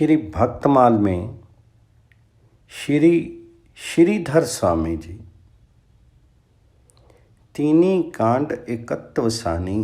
श्री भक्तमाल में श्री श्रीधर स्वामी जी तीनी कांड एकत्व सानी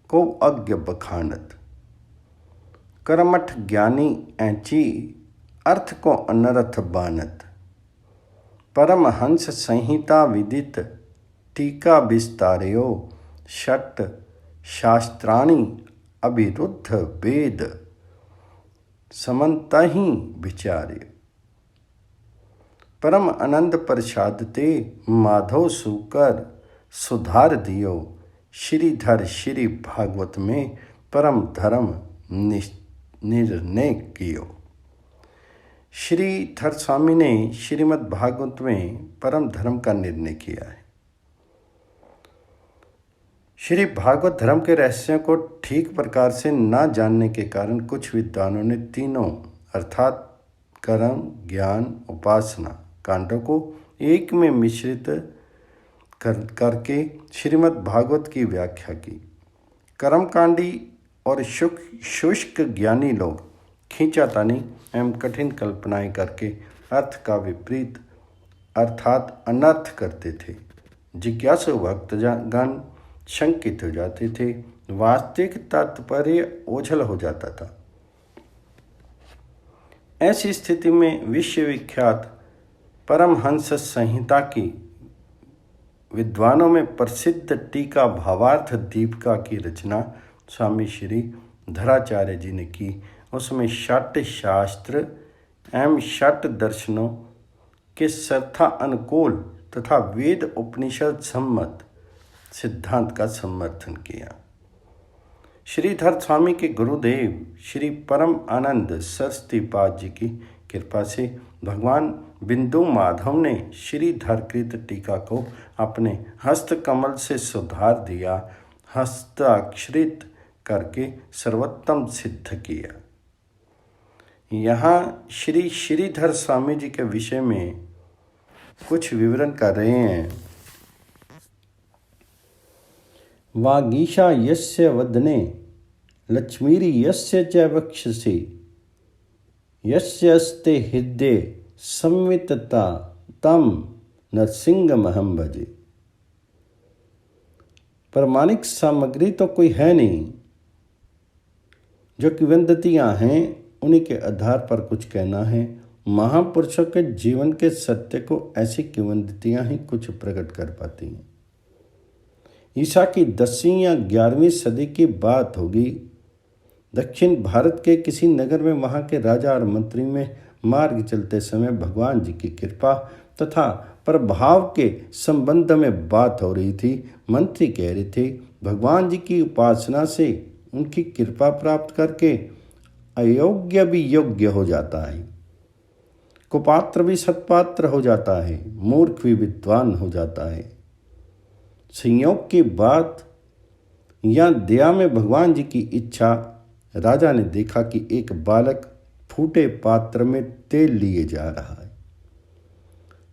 को अज्ञ बखानत करमठ ज्ञानी ऐची अर्थ को अनर्थ बानत परमहंस संहिता विदित टीका विस्तारयो षट शास्त्राणि अभिरुद्ध वेद समन्तहि विचार्य परम आनंद प्रसाद ते माधव सुकर सुधार दियो श्रीधर श्री भागवत में परम धर्म निर्णय कियो। श्रीधर स्वामी ने श्रीमद् भागवत में परम धर्म का निर्णय किया है। श्री भागवत धर्म के रहस्यों को ठीक प्रकार से न जानने के कारण कुछ विद्वानों ने तीनों अर्थात कर्म ज्ञान उपासना कांडों को एक में मिश्रित करके श्रीमद् भागवत की व्याख्या की। कर्मकांडी और शुष्क ज्ञानी लोग खींचातानी एवं कठिन कल्पनाएं करके अर्थ का विपरीत अर्थात अनर्थ करते थे। जिज्ञासु भक्तगण शंकित हो जाते थे, वास्तविक तात्पर्य ओझल हो जाता था। ऐसी स्थिति में विश्वविख्यात परमहंस संहिता की विद्वानों में प्रसिद्ध टीका भावार्थ दीपिका की रचना स्वामी श्री धराचार्य जी ने की। उसमें षट शास्त्र एवं षट दर्शनों के सर्था अनुकूल तथा वेद उपनिषद सम्मत सिद्धांत का समर्थन किया। श्रीधर स्वामी के गुरुदेव श्री परम आनंद सरस्वतीपाद जी की कृपा से भगवान बिंदु माधव ने श्रीधरकृत टीका को अपने हस्तकमल से सुधार दिया, हस्ताक्षरित करके सर्वोत्तम सिद्ध किया। यहाँ श्री श्रीधर स्वामी जी के विषय में कुछ विवरण कर रहे हैं। वागीशा यस्य वदने लक्ष्मीरी यस्य च वक्षसि यस्यस्ते हृदये संवितता तम नरसिंहमहं भजे। प्रमाणिक सामग्री तो कोई है नहीं, जो किंवदंतियां हैं उन्हीं के आधार पर कुछ कहना है। महापुरुषों के जीवन के सत्य को ऐसी किंवदंतियां ही कुछ प्रकट कर पाती हैं। ईसा की 10वीं या 11वीं सदी की बात होगी। दक्षिण भारत के किसी नगर में वहाँ के राजा और मंत्री में मार्ग चलते समय भगवान जी की कृपा तथा प्रभाव के संबंध में बात हो रही थी। मंत्री कह रहे थे, भगवान जी की उपासना से उनकी कृपा प्राप्त करके अयोग्य भी योग्य हो जाता है, कुपात्र भी सत्पात्र हो जाता है, मूर्ख भी विद्वान हो जाता है। संयोग की बात या दया में भगवान जी की इच्छा, राजा ने देखा कि एक बालक फूटे पात्र में तेल लिए जा रहा है।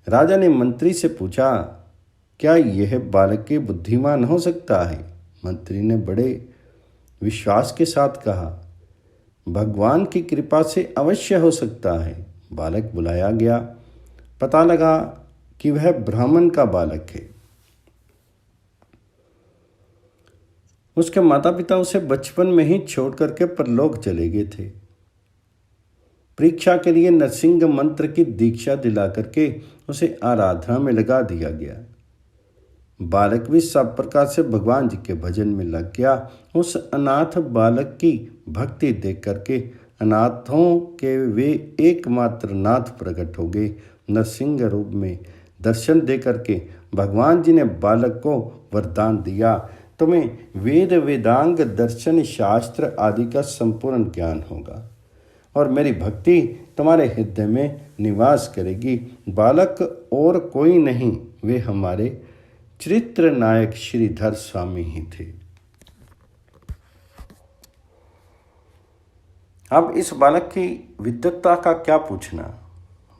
राजा ने मंत्री से पूछा, क्या यह बालक के बुद्धिमान हो सकता है? मंत्री ने बड़े विश्वास के साथ कहा, भगवान की कृपा से अवश्य हो सकता है। बालक बुलाया गया, पता लगा कि वह ब्राह्मण का बालक है। उसके माता पिता उसे बचपन में ही छोड़ करके परलोक चले गए थे। परीक्षा के लिए नरसिंह मंत्र की दीक्षा दिला करके उसे आराधना में लगा दिया गया। बालक भी सब प्रकार से भगवान जी के भजन में लग गया। उस अनाथ बालक की भक्ति देख करके अनाथों के वे एकमात्र नाथ प्रकट हो गए। नरसिंह रूप में दर्शन दे करके भगवान जी ने बालक को वरदान दिया, तुम्हें वेद वेदांग दर्शन शास्त्र आदि का संपूर्ण ज्ञान होगा और मेरी भक्ति तुम्हारे हृदय में निवास करेगी। बालक और कोई नहीं, वे हमारे चरित्र नायक श्रीधर स्वामी ही थे। अब इस बालक की विद्वत्ता का क्या पूछना।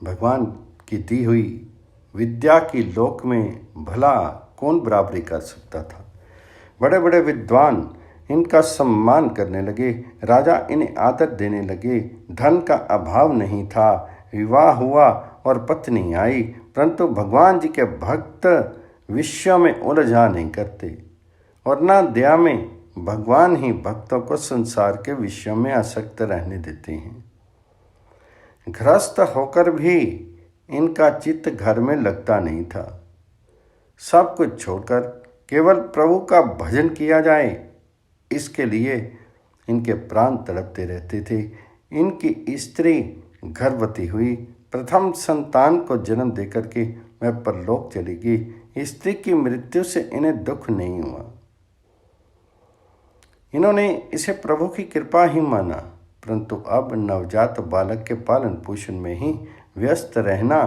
भगवान की दी हुई विद्या की लोक में भला कौन बराबरी कर सकता था। बड़े बड़े विद्वान इनका सम्मान करने लगे, राजा इन्हें आदर देने लगे, धन का अभाव नहीं था। विवाह हुआ और पत्नी आई, परंतु भगवान जी के भक्त विषयों में उलझा नहीं करते और ना दया में। भगवान ही भक्तों को संसार के विषयों में आसक्त रहने देते हैं। गृहस्थ होकर भी इनका चित्त घर में लगता नहीं था। सब कुछ छोड़कर केवल प्रभु का भजन किया जाए, इसके लिए इनके प्राण तड़पते रहते थे। इनकी स्त्री गर्भवती हुई, प्रथम संतान को जन्म देकर के वह परलोक चली गई। स्त्री की मृत्यु से इन्हें दुख नहीं हुआ। इन्होंने इसे प्रभु की कृपा ही माना, परंतु अब नवजात बालक के पालन पोषण में ही व्यस्त रहना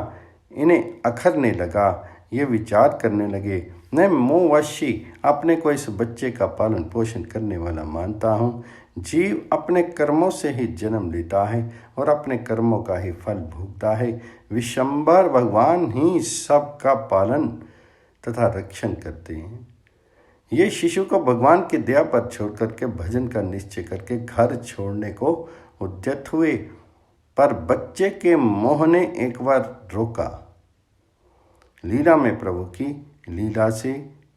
इन्हें अखरने लगा। ये विचार करने लगे, मैं मोहवशी अपने को इस बच्चे का पालन पोषण करने वाला मानता हूँ। जीव अपने कर्मों से ही जन्म लेता है और अपने कर्मों का ही फल भोगता है। विशंबर भगवान ही सबका पालन तथा रक्षण करते हैं। ये शिशु को भगवान की दया पर छोड़ करके भजन का निश्चय करके घर छोड़ने को उद्यत हुए, पर बच्चे के मोह ने एक बार रोका। लीला में प्रभु की लीला से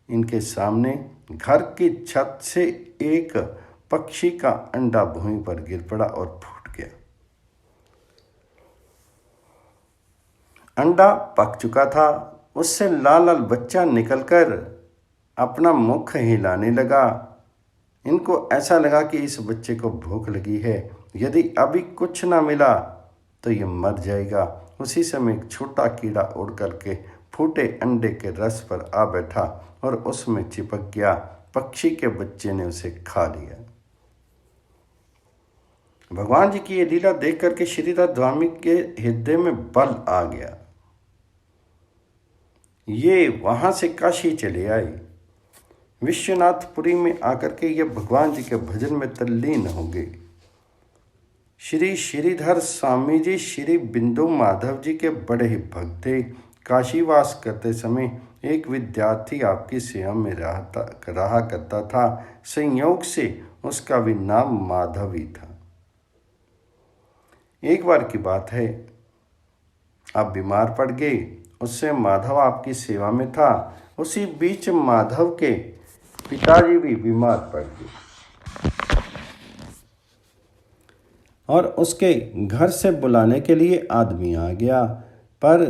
इनके सामने घर की छत से एक पक्षी का अंडा भूमि पर गिर पड़ा और फूट गया। अंडा पक चुका था, उससे लाल लाल बच्चा निकलकर अपना मुख हिलाने लगा। इनको ऐसा लगा कि इस बच्चे को भूख लगी है, यदि अभी कुछ ना मिला तो ये मर जाएगा। उसी समय एक छोटा कीड़ा उड़ करके फूटे अंडे के रस पर आ बैठा और उसमें चिपक गया। पक्षी के बच्चे ने उसे खा लिया। भगवान जी की ये लीला देख करके श्रीधर स्वामी के हृदय में बल आ गया। ये वहां से काशी चले आए। विश्वनाथपुरी में आकर के ये भगवान जी के भजन में तल्लीन हो गए। श्री श्रीधर स्वामी जी श्री बिंदु माधव जी के बड़े ही भक्त थे। काशीवास करते समय एक विद्यार्थी आपकी सेवा में रहा करता था। संयोग से उसका भी नाम माधव ही था। एक बार की बात है, आप बीमार पड़ गए। उससे माधव आपकी सेवा में था। उसी बीच माधव के पिताजी भी बीमार पड़ गए और उसके घर से बुलाने के लिए आदमी आ गया, पर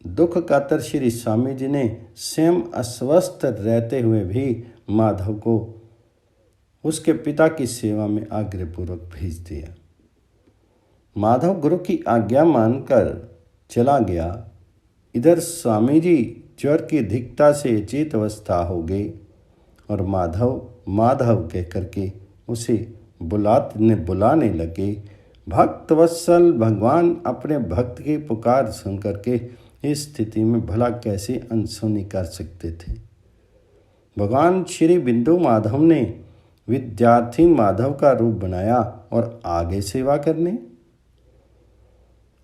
दुख कातर श्री स्वामी जी ने स्वयं अस्वस्थ रहते हुए भी माधव को उसके पिता की सेवा में आग्रहपूर्वक भेज दिया। माधव गुरु की आज्ञा मानकर चला गया। इधर स्वामी जी ज्वर की अधिकता से चेत अवस्था हो गए और माधव कह करके उसे बुलाने लगे। भक्त वत्सल भगवान अपने भक्त की पुकार सुन करके इस स्थिति में भला कैसे अनसुनी कर सकते थे। भगवान श्री बिंदु माधव ने विद्यार्थी माधव का रूप बनाया और आगे सेवा करने।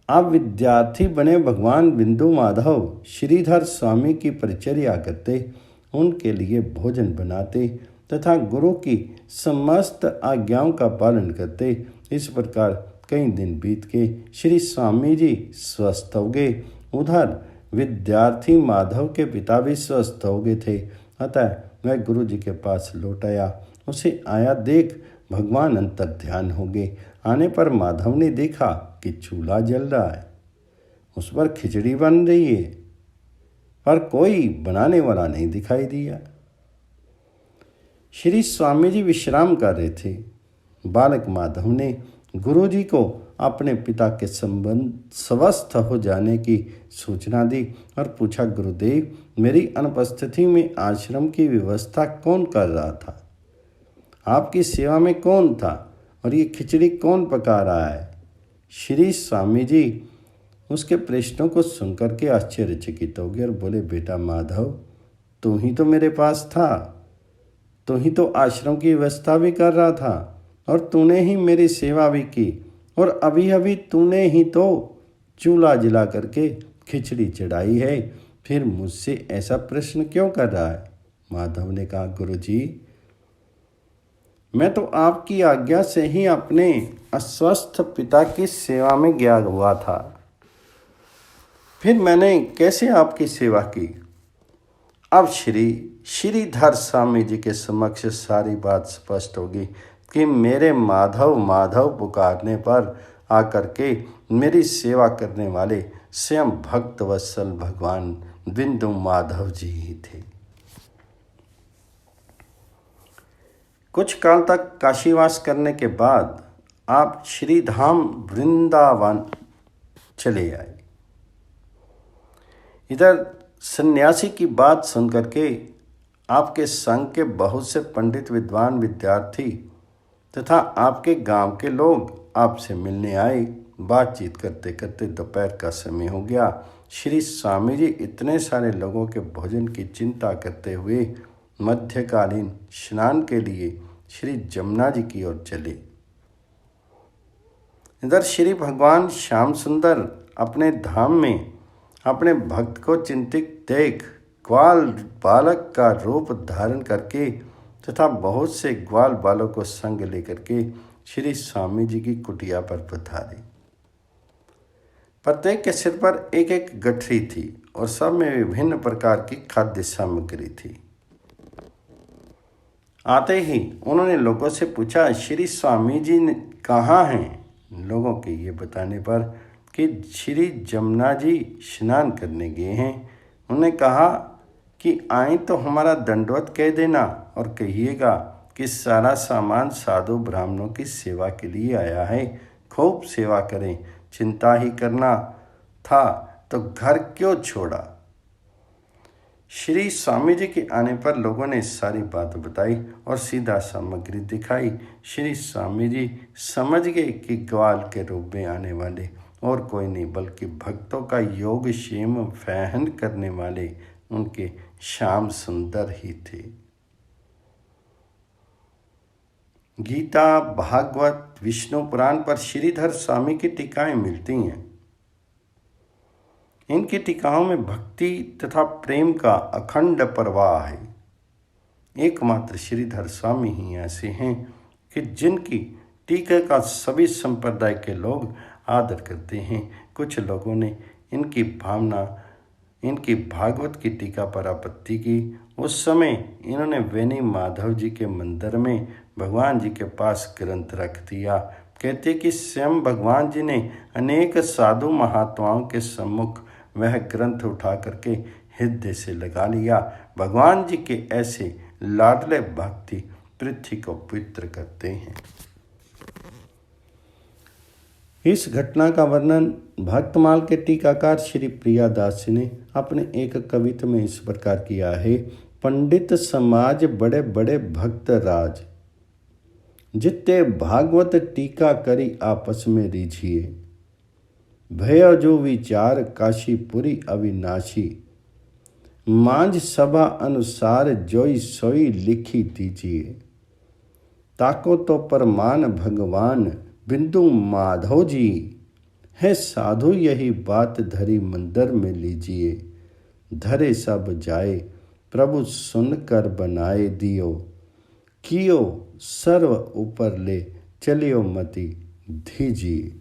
अब विद्यार्थी बने भगवान बिंदु माधव श्रीधर स्वामी की परिचर्या करते, उनके लिए भोजन बनाते तथा गुरु की समस्त आज्ञाओं का पालन करते। इस प्रकार कई दिन बीत के श्री स्वामी जी स्वस्थ हो गए। उधर विद्यार्थी माधव के पिता भी स्वस्थ हो गए थे। अतः वह गुरु जी के पास लौट आया। उसे आया देख भगवान अंतर ध्यान हो गए। आने पर माधव ने देखा कि चूल्हा जल रहा है, उस पर खिचड़ी बन रही है, पर कोई बनाने वाला नहीं दिखाई दिया। श्री स्वामी जी विश्राम कर रहे थे। बालक माधव ने गुरु जी को अपने पिता के संबंध स्वस्थ हो जाने की सूचना दी और पूछा, गुरुदेव मेरी अनुपस्थिति में आश्रम की व्यवस्था कौन कर रहा था? आपकी सेवा में कौन था और ये खिचड़ी कौन पका रहा है? श्री स्वामी जी उसके प्रश्नों को सुनकर के आश्चर्यचकित हो गए और बोले, बेटा माधव तू ही तो मेरे पास था, तू ही तो आश्रम की व्यवस्था भी कर रहा था और तूने ही मेरी सेवा भी की और अभी अभी तूने ही तो चूल्हा जला करके खिचड़ी चढ़ाई है, फिर मुझसे ऐसा प्रश्न क्यों कर रहा है? माधव ने कहा, गुरुजी मैं तो आपकी आज्ञा से ही अपने अस्वस्थ पिता की सेवा में गया हुआ था, फिर मैंने कैसे आपकी सेवा की। अब श्रीधर स्वामी जी के समक्ष सारी बात स्पष्ट होगी कि मेरे माधव माधव पुकारने पर आकर के मेरी सेवा करने वाले स्वयं भक्त वत्सल भगवान बिंदु माधव जी ही थे। कुछ काल तक काशीवास करने के बाद आप श्रीधाम वृंदावन चले आए। इधर सन्यासी की बात सुनकर के आपके संग के बहुत से पंडित विद्वान विद्यार्थी तथा आपके गांव के लोग आपसे मिलने आए। बातचीत करते करते दोपहर का समय हो गया। श्री स्वामी जी इतने सारे लोगों के भोजन की चिंता करते हुए मध्यकालीन स्नान के लिए श्री जमुना जी की ओर चले। इधर श्री भगवान श्याम सुंदर अपने धाम में अपने भक्त को चिंतित देख ग्वाल बालक का रूप धारण करके तथा बहुत से ग्वाल बालों को संग लेकर के श्री स्वामी जी की कुटिया पर पधारे। प्रत्येक के सिर पर एक एक गठरी थी और सब में विभिन्न प्रकार की खाद्य सामग्री थी। आते ही उन्होंने लोगों से पूछा, श्री स्वामी जी कहाँ हैं। लोगों के ये बताने पर कि श्री जमुना जी स्नान करने गए हैं। उन्होंने कहा कि आए तो हमारा दंडवत कह देना और कहिएगा कि सारा सामान साधु ब्राह्मणों की सेवा के लिए आया है, खूब सेवा करें। चिंता ही करना था तो घर क्यों छोड़ा। श्री स्वामी जी के आने पर लोगों ने सारी बात बताई और सीधा सामग्री दिखाई। श्री स्वामी जी समझ गए कि ग्वाल के रूप में आने वाले और कोई नहीं बल्कि भक्तों का योग क्षेम वहन करने वाले उनके श्याम सुंदर ही थे। गीता, भागवत, विष्णु पुराण पर श्रीधर स्वामी की टीकाएं मिलती हैं। इनकी टीकाओं में भक्ति तथा प्रेम का अखंड प्रवाह है। एकमात्र श्रीधर स्वामी ही ऐसे हैं कि जिनकी टीका का सभी संप्रदाय के लोग आदर करते हैं। कुछ लोगों ने इनकी भागवत की टीका पर आपत्ति की। उस समय इन्होंने वेणी माधव जी के मंदिर में भगवान जी के पास ग्रंथ रख दिया। कहते कि स्वयं भगवान जी ने अनेक साधु महात्माओं के सम्मुख वह ग्रंथ उठा करके हृदय से लगा लिया। भगवान जी के ऐसे लाडले भक्ति पृथ्वी को पवित्र करते हैं। इस घटना का वर्णन भक्तमाल के टीकाकार श्री प्रियादास जी ने अपने एक कविता में इस प्रकार किया है। पंडित समाज बड़े बड़े भक्त राज, जित्ते भागवत टीका करी आपस में रीझिए। भय जो विचार काशीपुरी अविनाशी, मांझ सभा अनुसार जोई सोई लिखी दीजिए। ताको तो परमान भगवान बिंदु माधव जी, है साधु यही बात धरी मंदिर में लीजिए। धरे सब जाए प्रभु सुनकर बनाए दियो, कियो सर्व ऊपर ले चलियो मति दीजिए।